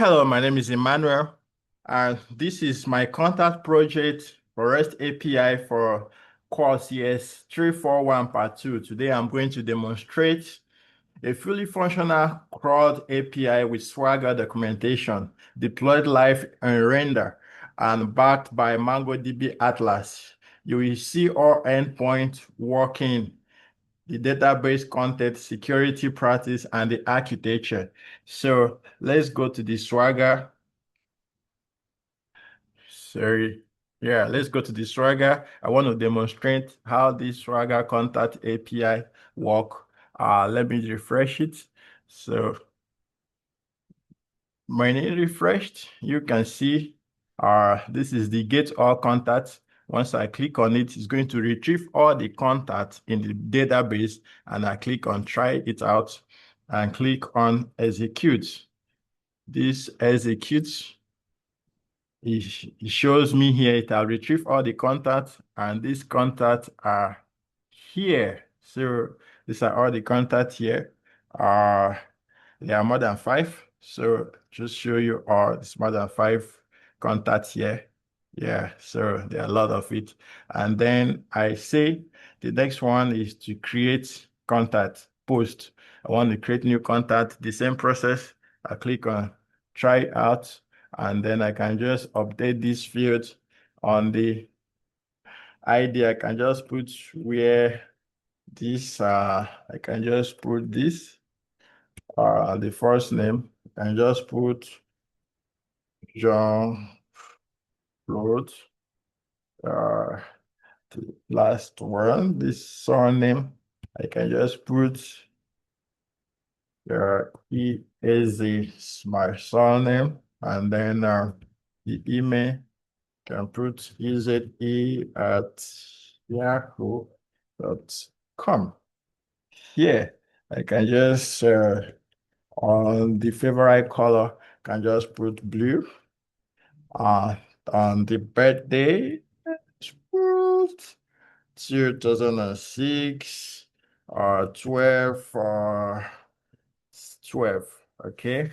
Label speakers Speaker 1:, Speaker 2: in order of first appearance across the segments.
Speaker 1: Hello, my name is Emmanuel, and this is my contact project for REST API for course ES 341 part 2. Today, I'm going to demonstrate a fully functional CRUD API with Swagger documentation, deployed live and render, and backed by MongoDB Atlas. You will see all endpoints working, the database content, security practice, and the architecture. So let's go to the Swagger. Sorry. Yeah, let's go to the Swagger. I want to demonstrate how this Swagger contact API work. Let me refresh it. So when it refreshed, you can see this is the get all contacts. Once I click on it, it's going to retrieve all the contacts in the database, and I click on try it out and click on execute. This executes. It shows me here, it will retrieve all the contacts, and these contacts are here. So these are all the contacts here. There are more than 5. So just show you all, it's more than 5 contacts here. Yeah, so there are a lot of it. And then I say the next one is to create contact post. I want to create new contact, the same process. I click on try out, and then I can just update this field on the ID. I can just put where this, I can just put this, the first name, and just put John Float, uh, the last one, this surname, I can just put E is my surname, and then the email can put eze@yahoo.com. Here, I can just on the favorite color, can just put blue. On the birthday, put 2006 or 12 or 12. Okay.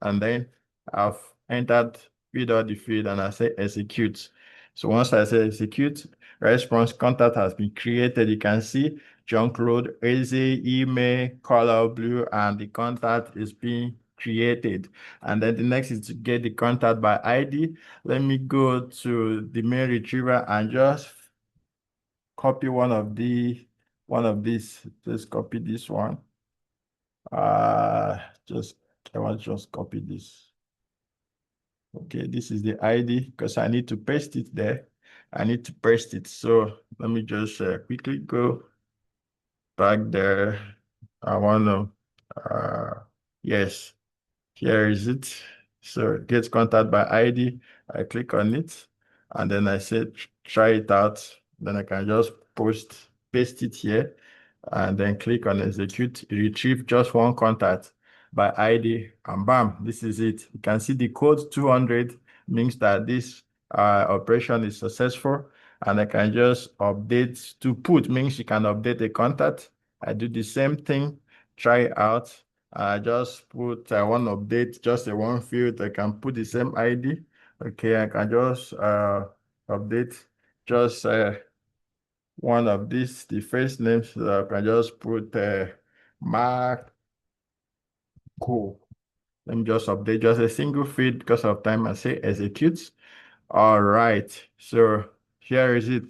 Speaker 1: And then I've entered field or the field, and I say execute. So once I say execute, response contact has been created. You can see junk load, easy, email, color blue, and the contact is being created. And then the next is to get the contact by ID. Let me go to the main retriever and just copy one of these. Let's copy this one. Just I want to just copy this. Okay, this is the ID because I need to paste it there. I need to paste it. So let me just quickly go back there. I want to, yes, here is it. So get contact by ID. I click on it, and then I say try it out. Then I can just paste it here, and then click on execute, retrieve just one contact by ID, and bam, this is it. You can see the code 200 means that this operation is successful, and I can just update to put means you can update a contact. I do the same thing, try out. I just put one update, just a one field. I can put the same ID. Okay, I can just update just one of these, the first name, so I can just put Marco. Let me just update just a single field because of time. I say execute. All right, so here is it.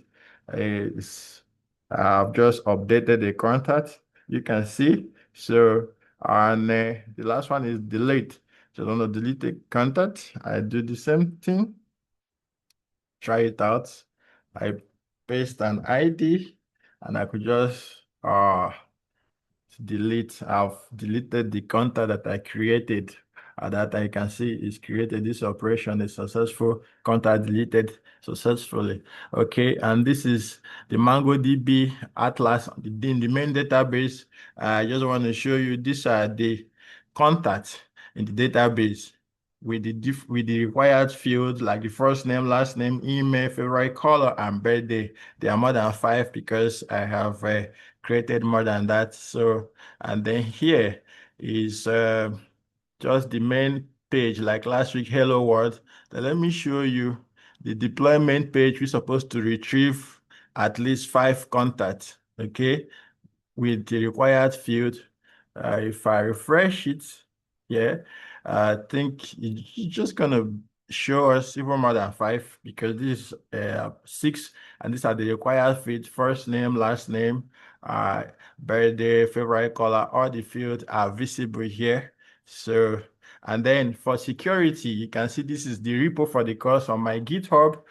Speaker 1: I've just updated the contact. You can see. So, and the last one is delete. So, I'm going to delete the contact. I do the same thing. Try it out. I paste an ID, and I could just delete. I've deleted the contact that I created. That I can see is created. This operation is successful. Contact deleted successfully. Okay, and this is the MongoDB Atlas in the main database. I just want to show you these are the contacts in the database with the required fields like the first name, last name, email, favorite color, and birthday. There are more than 5 because I have created more than that. So, and then here is just the main page like last week, hello world. Then let me show you the deployment page. We're supposed to retrieve at least 5 contacts, okay, with the required field. If I refresh it, yeah, I think it's just gonna show us even more than 5 because this is 6, and these are the required field: first name, last name, uh, birthday, favorite color. All the fields are visible here. So, and then for security, you can see this is the repo for the course on my GitHub.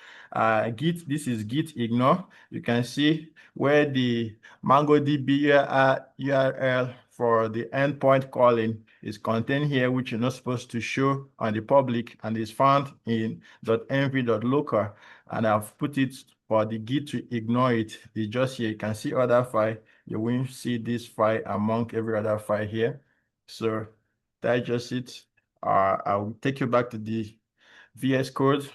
Speaker 1: This is git ignore. You can see where the MongoDB URL for the endpoint calling is contained here, which you're not supposed to show on the public, and is found in .env.local. And I've put it for the Git to ignore it. It's just here. You can see other file. You won't see this file among every other file here. So that's just it. I will take you back to the VS Code,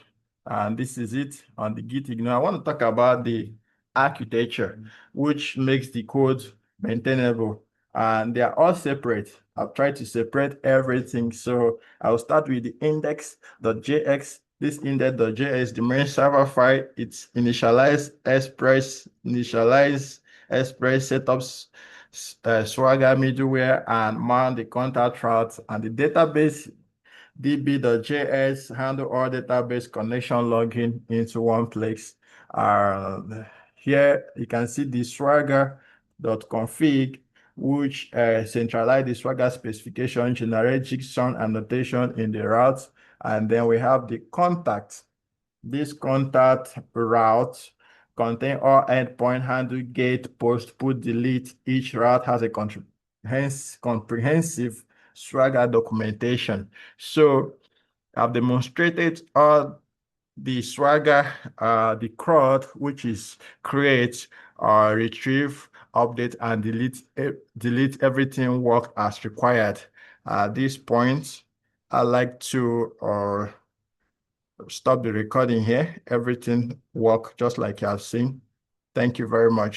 Speaker 1: and this is it on the Git ignore. I want to talk about the architecture, which makes the code maintainable, and they are all separate. I've tried to separate everything. So I'll start with the index.js. This index.js, the main server file, it's initialize express setups, Swagger middleware, and man the contact routes, and the database db.js handle all database connection login into one place. Here you can see the swagger.config, which centralize the Swagger specification, generate JSON annotation in the routes, and then we have the contact. This contact route contain all endpoint handle, gate, post, put, delete. Each route has a comprehensive Swagger documentation. So I've demonstrated all the Swagger, the CRUD, which is create, retrieve, update, and delete everything work as required. At this point, I like to stop the recording here. Everything work just like you have seen. Thank you very much.